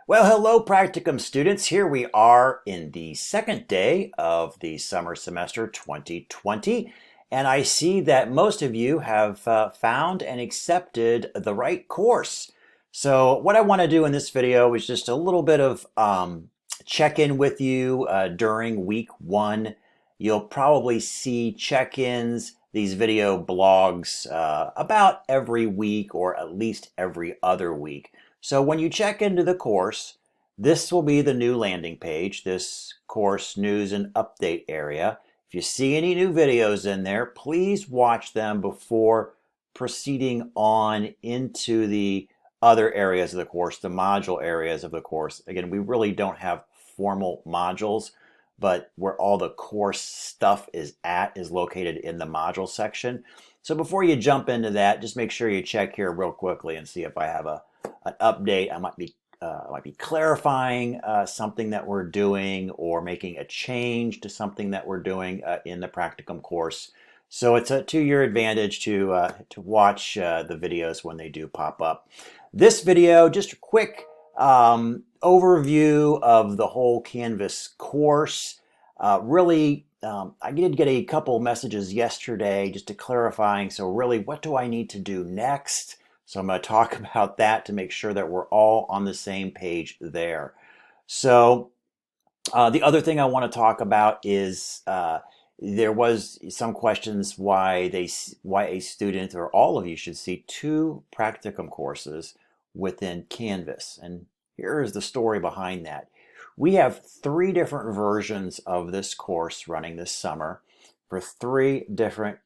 Well, hello, Practicum students. Here we are in the second day of the summer semester 2020, and I see that most of you have found and accepted the right course. So what I want to do in this video is just a little bit of check-in with you during week one. You'll probably see check-ins, these video blogs about every week or at least every other week. So when you check into the course, this will be the new landing page, this course news and update area. If you see any new videos in there, please watch them before proceeding on into the other areas of the course, the module areas of the course. Again, we really don't have formal modules, but where all the course stuff is located in the module section. So before you jump into that, just make sure you check here real quickly and see if I have an update. I might be clarifying something that we're doing or making a change to something that we're doing in the Practicum course. So it's to your advantage to watch the videos when they do pop up. This video, just a quick overview of the whole Canvas course. I did get a couple messages yesterday just to clarifying. So really, what do I need to do next? So I'm going to talk about that to make sure that we're all on the same page there. So the other thing I want to talk about is there was some questions why a student or all of you should see two Practicum courses within Canvas. And here is the story behind that. We have 3 different versions of this course running this summer for 3 different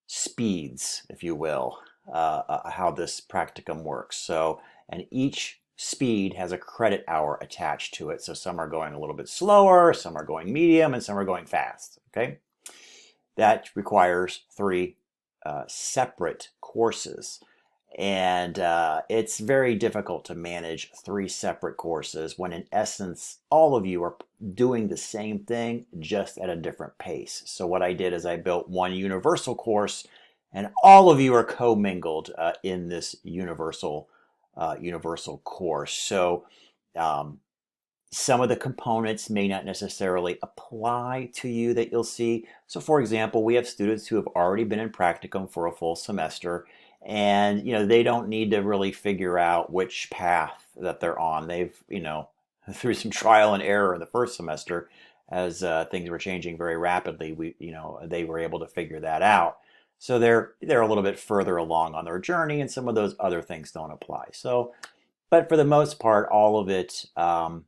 speeds, if you will. How this Practicum works. So, and each speed has a credit hour attached to it. So some are going a little bit slower, some are going medium, and some are going fast. Okay, that requires 3 separate courses, and it's very difficult to manage 3 separate courses when in essence all of you are doing the same thing just at a different pace. So what I did is I built one universal course, and all of you are commingled in this universal course. So some of the components may not necessarily apply to you that you'll see. So for example, we have students who have already been in Practicum for a full semester, and they don't need to really figure out which path that they're on. They've through some trial and error in the first semester, as things were changing very rapidly, they were able to figure that out. So they're a little bit further along on their journey, and some of those other things don't apply. So, but for the most part, all of it, all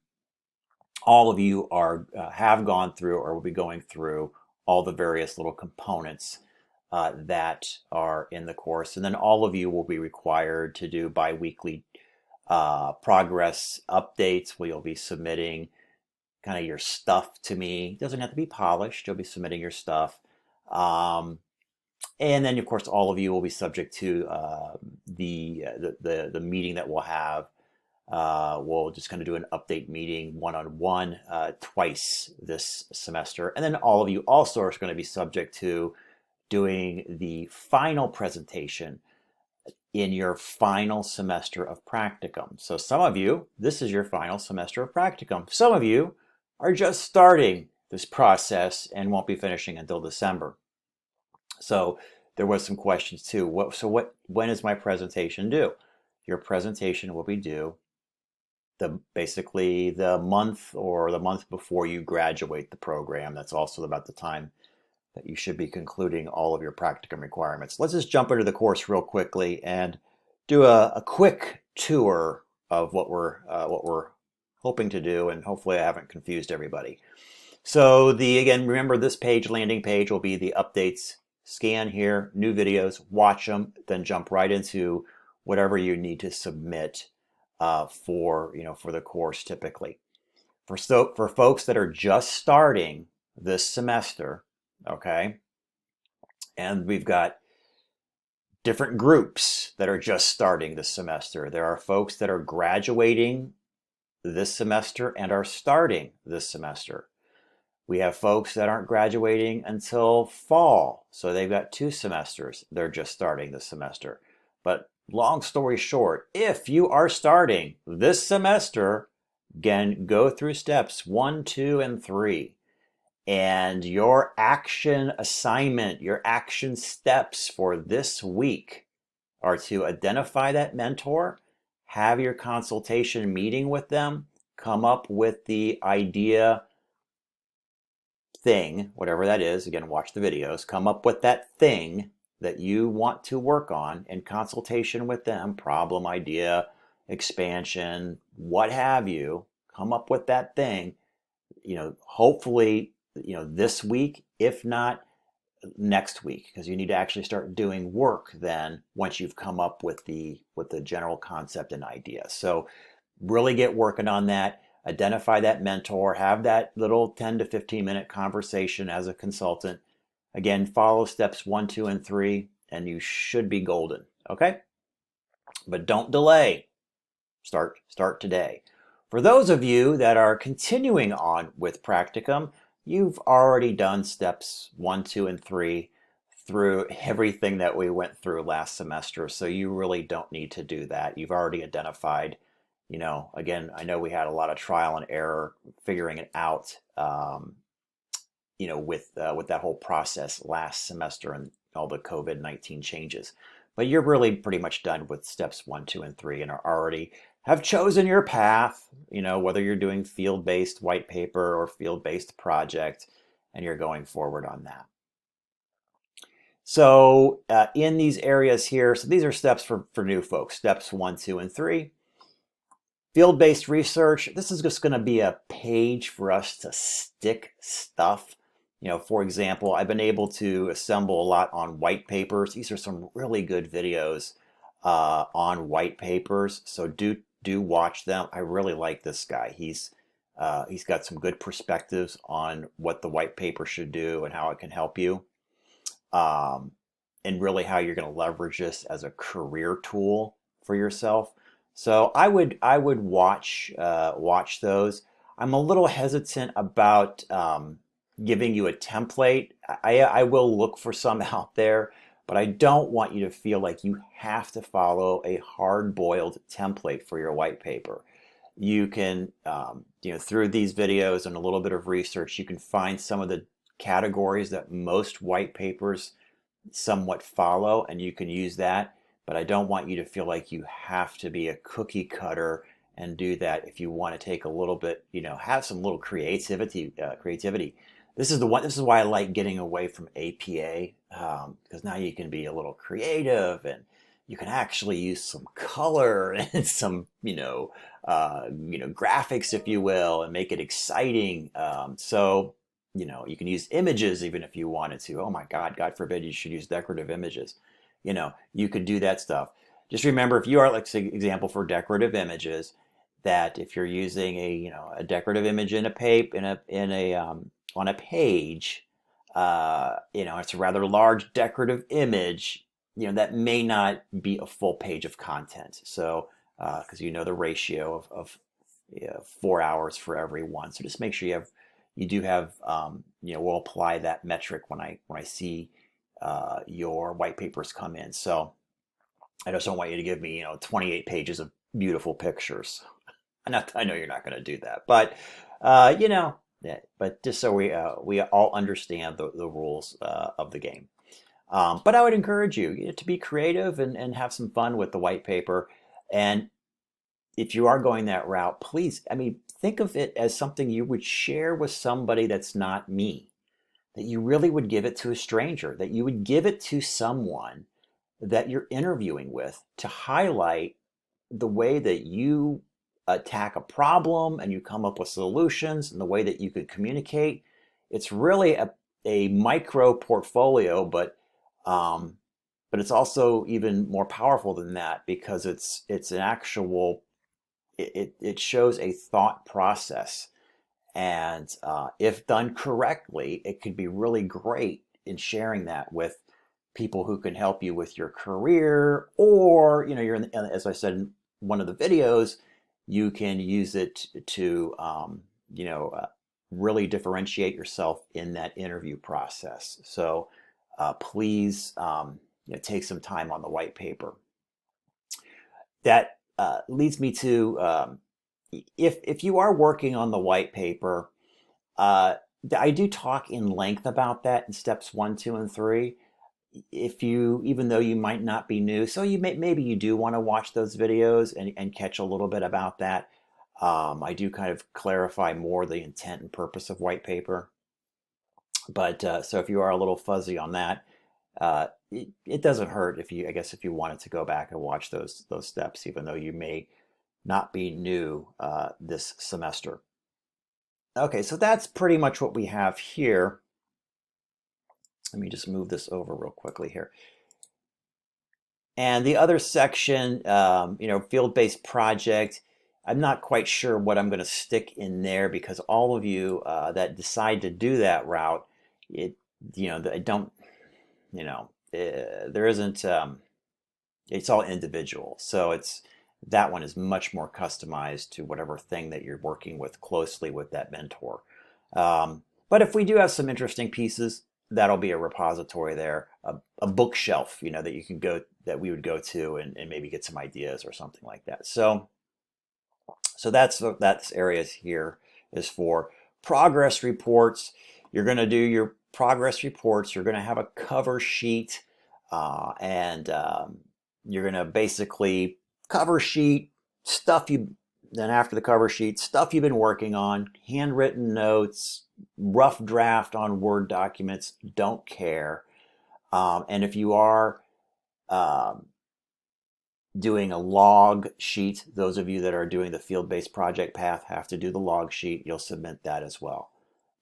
of you have gone through or will be going through all the various little components that are in the course, and then all of you will be required to do bi-weekly progress updates where you'll be submitting kind of your stuff to me. It doesn't have to be polished. You'll be submitting your stuff. And then, of course, all of you will be subject to the meeting that we'll have. We'll just kind of do an update meeting one-on-one twice this semester. And then all of you also are going to be subject to doing the final presentation in your final semester of Practicum. So some of you, this is your final semester of Practicum. Some of you are just starting this process and won't be finishing until December. So there was some questions too. When is my presentation due? Your presentation will be due basically the month or the month before you graduate the program. That's also about the time that you should be concluding all of your Practicum requirements. Let's just jump into the course real quickly and do a quick tour of what we're hoping to do, and hopefully I haven't confused everybody. So again, remember this landing page will be the updates. Scan here, new videos, watch them, then jump right into whatever you need to submit for the course typically. For folks that are just starting this semester, okay, and we've got different groups that are just starting this semester. There are folks that are graduating this semester and are starting this semester. We have folks that aren't graduating until fall, so they've got 2 semesters. They're just starting this semester. But long story short, if you are starting this semester, Again, go through steps 1, 2, and 3. And your action assignment, your action steps for this week are to identify that mentor, have your consultation meeting with them, come up with the idea thing, whatever that is. Again, watch the videos. Come up with that thing that you want to work on in consultation with them, problem, idea, expansion, what have you. Come up with that thing, hopefully, this week, if not next week, because you need to actually start doing work then once you've come up with the general concept and idea. So really get working on that. Identify that mentor, have that little 10 to 15 minute conversation as a consultant. Again, follow steps 1, 2, and 3, and you should be golden. Okay? But don't delay. Start today. For those of you that are continuing on with Practicum, you've already done steps 1, 2, and 3 through everything that we went through last semester, so you really don't need to do that. You've already identified, again, I know we had a lot of trial and error figuring it out, with that whole process last semester and all the COVID-19 changes. But you're really pretty much done with steps 1, 2, and 3 and are already have chosen your path, whether you're doing field-based white paper or field-based project, and you're going forward on that. So in these areas here, so these are steps for new folks, steps 1, 2, and 3. Field-based research, this is just going to be a page for us to stick stuff. For example, I've been able to assemble a lot on white papers. These are some really good videos on white papers, so do watch them. I really like this guy. He's got some good perspectives on what the white paper should do and how it can help you, and really how you're going to leverage this as a career tool for yourself. So I would watch those. I'm a little hesitant about giving you a template. I will look for some out there, but I don't want you to feel like you have to follow a hard-boiled template for your white paper. You can, through these videos and a little bit of research, you can find some of the categories that most white papers somewhat follow, and you can use that. But I don't want you to feel like you have to be a cookie cutter and do that. If you want to take a little bit, have some little creativity. This is why I like getting away from APA, because now you can be a little creative and you can actually use some color and some, graphics, if you will, and make it exciting. So you can use images even if you wanted to. Oh my God forbid you should use decorative images. You could do that stuff. Just remember, if you are, like, say, example for decorative images, that if you're using a decorative image in on a page, it's a rather large decorative image, that may not be a full page of content. So, because the ratio of 4 hours for every one. So just make sure you do have, we'll apply that metric when I see your white papers come in. So I just don't want you to give me 28 pages of beautiful pictures. I know you're not going to do that, but yeah, but just so we all understand the rules of the game. But I would encourage you to be creative and have some fun with the white paper. And if you are going that route, please, think of it as something you would share with somebody that's not me. That you really would give it to a stranger, that you would give it to someone that you're interviewing with to highlight the way that you attack a problem and you come up with solutions and the way that you could communicate. It's really a micro portfolio, but it's also even more powerful than that, because it's an actual, it shows a thought process. And if done correctly, it could be really great in sharing that with people who can help you with your career, or you're as I said in one of the videos, you can use it to really differentiate yourself in that interview process. So please take some time on the white paper. That leads me to if you are working on the white paper, uh, I do talk in length about that in steps 1, 2, and 3. If you, even though you might not be new, so maybe you do want to watch those videos and catch a little bit about that. I do kind of clarify more the intent and purpose of white paper. But so if you are a little fuzzy on that, it doesn't hurt if you, I guess, if you wanted to go back and watch those steps, even though you may not be new this semester. Okay, so that's pretty much what we have here. Let me just move this over real quickly here. And the other section, field-based project, I'm not quite sure what I'm going to stick in there because all of you that decide to do that route, I don't, there isn't, it's all individual. So that one is much more customized to whatever thing that you're working with closely with that mentor. But if we do have some interesting pieces, that'll be a repository there, a bookshelf, that you can go, that we would go to and maybe get some ideas or something like that. So that's areas here is for progress reports. You're going to do your progress reports. You're going to have a cover sheet, and you're going to basically cover sheet stuff you. Then after the cover sheet, stuff you've been working on, handwritten notes, rough draft on Word documents. Don't care. And if you are um, doing a log sheet, those of you that are doing the field-based project path have to do the log sheet. You'll submit that as well.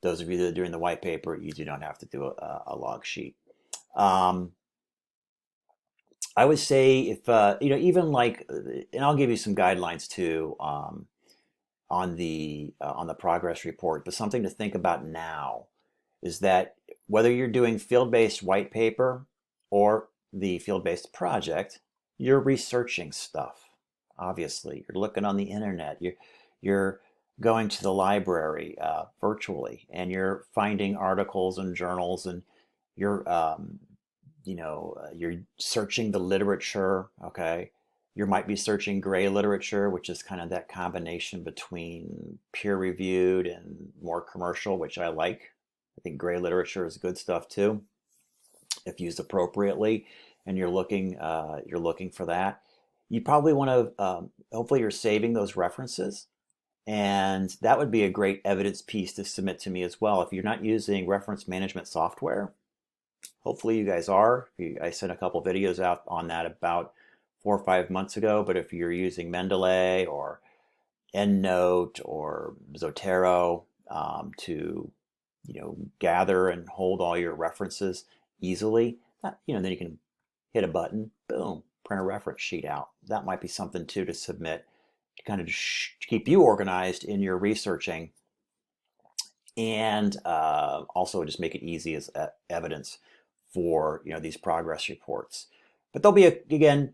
Those of you that are doing the white paper, you do not have to do a log sheet. I would say if, even like, and I'll give you some guidelines too on the progress report, but something to think about now is that whether you're doing field-based white paper or the field-based project, you're researching stuff. Obviously, you're looking on the internet. You're going to the library virtually, and you're finding articles and journals, and you're you're searching the literature. Okay, you might be searching gray literature, which is kind of that combination between peer-reviewed and more commercial, which I like. I think gray literature is good stuff too, if used appropriately, and you're looking for that. You probably want to. Hopefully, you're saving those references, and that would be a great evidence piece to submit to me as well. If you're not using reference management software, hopefully you guys are. I sent a couple videos out on that about 4 or 5 months ago. But if you're using Mendeley or EndNote or Zotero to gather and hold all your references easily, then you can hit a button, boom, print a reference sheet out. That might be something too to submit to kind of keep you organized in your researching, and also just make it easy as evidence for these progress reports. But there'll be again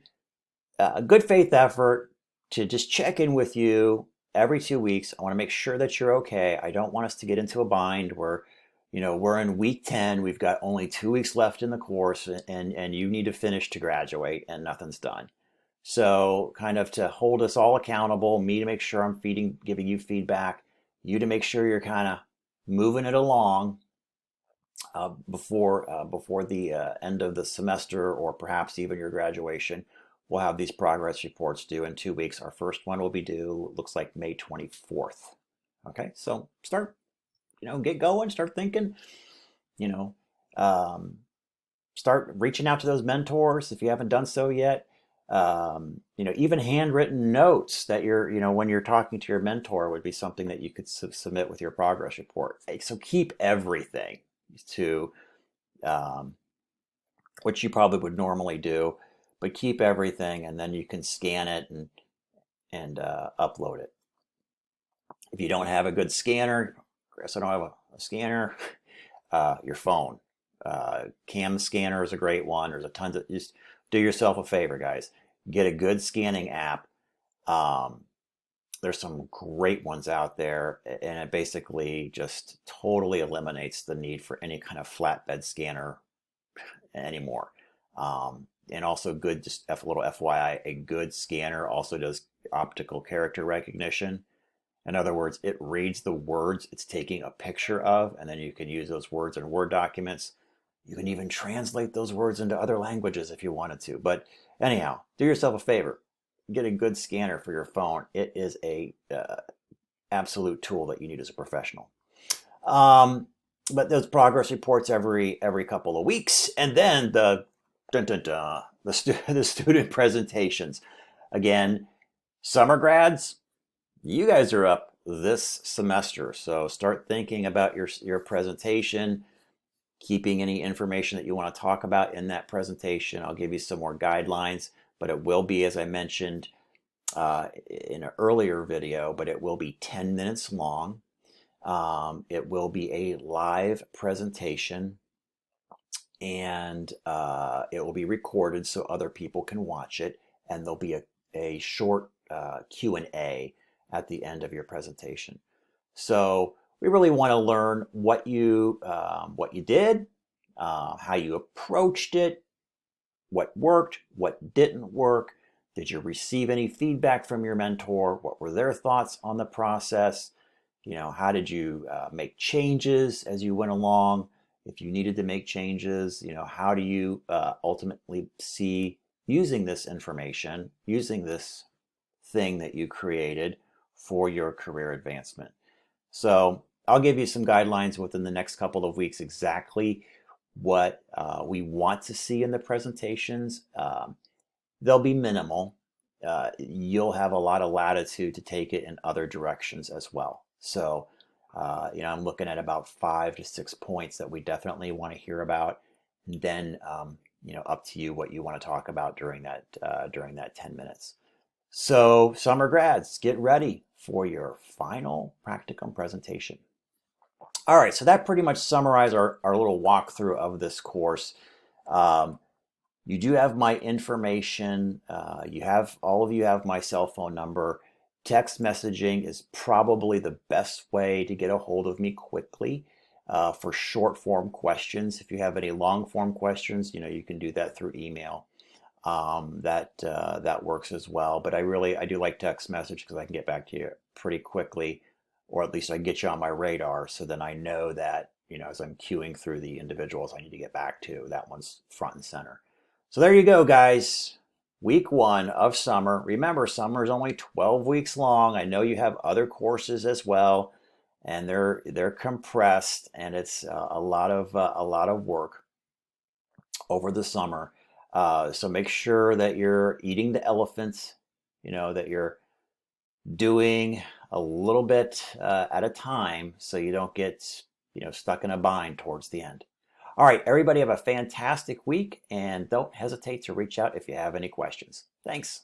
a good faith effort to just check in with you every 2 weeks. I want to make sure that you're okay. I don't want us to get into a bind where, we're in week 10, we've got only 2 weeks left in the course, and you need to finish to graduate and nothing's done. So kind of to hold us all accountable, me to make sure I'm giving you feedback, you to make sure you're kind of moving it along before the end of the semester, or perhaps even your graduation. We'll have these progress reports due in 2 weeks. Our first one will be due, looks like May 24th. Okay, so start, get going, start thinking, you know, um, start reaching out to those mentors if you haven't done so yet. Even handwritten notes that when you're talking to your mentor would be something that you could submit with your progress report. So keep everything to which you probably would normally do, but keep everything, and then you can scan it and upload it. If you don't have a good scanner, Chris, I don't have a scanner. Your phone, Cam Scanner is a great one. There's a ton of, just do yourself a favor, guys. Get a good scanning app. There's some great ones out there, and it basically just totally eliminates the need for any kind of flatbed scanner anymore. And also just a little FYI, a good scanner also does optical character recognition. In other words, it reads the words it's taking a picture of, and then you can use those words in Word documents. You can even translate those words into other languages if you wanted to. But anyhow, do yourself a favor. Get a good scanner for your phone. It is a absolute tool that you need as a professional. But those progress reports every couple of weeks, and then the dun, dun, dun, the student presentations. Again, summer grads, you guys are up this semester, so start thinking about your presentation, keeping any information that you want to talk about in that presentation. I'll give you some more guidelines, but it will be, as I mentioned in an earlier video, but it will be 10 minutes long. It will be a live presentation, and it will be recorded so other people can watch it, and there'll be a short Q&A at the end of your presentation. So we really want to learn what you did, how you approached it, what worked, what didn't work. Did you receive any feedback from your mentor? What were their thoughts on the process? How did you make changes as you went along? If you needed to make changes, how do you ultimately see using this information, using this thing that you created for your career advancement? So I'll give you some guidelines within the next couple of weeks exactly what we want to see in the presentations. They'll be minimal. You'll have a lot of latitude to take it in other directions as well. So, I'm looking at about 5 to 6 points that we definitely want to hear about, and then, up to you what you want to talk about during that 10 minutes. So, summer grads, get ready for your final practicum presentation. All right, so that pretty much summarizes our little walkthrough of this course. You do have my information. All of you have my cell phone number. Text messaging is probably the best way to get a hold of me quickly for short form questions. If you have any long form questions, you can do that through email. That works as well. But I do like text message because I can get back to you pretty quickly, or at least I get you on my radar, so then I know that as I'm queuing through the individuals I need to get back to, that one's front and center. So there you go, guys. Week 1 of summer. Remember, summer is only 12 weeks long. I know you have other courses as well, and they're compressed, and it's a lot of work over the summer. So make sure that you're eating the elephants. That you're doing a little bit at a time, so you don't get stuck in a bind towards the end. All right, everybody have a fantastic week, and don't hesitate to reach out if you have any questions. Thanks.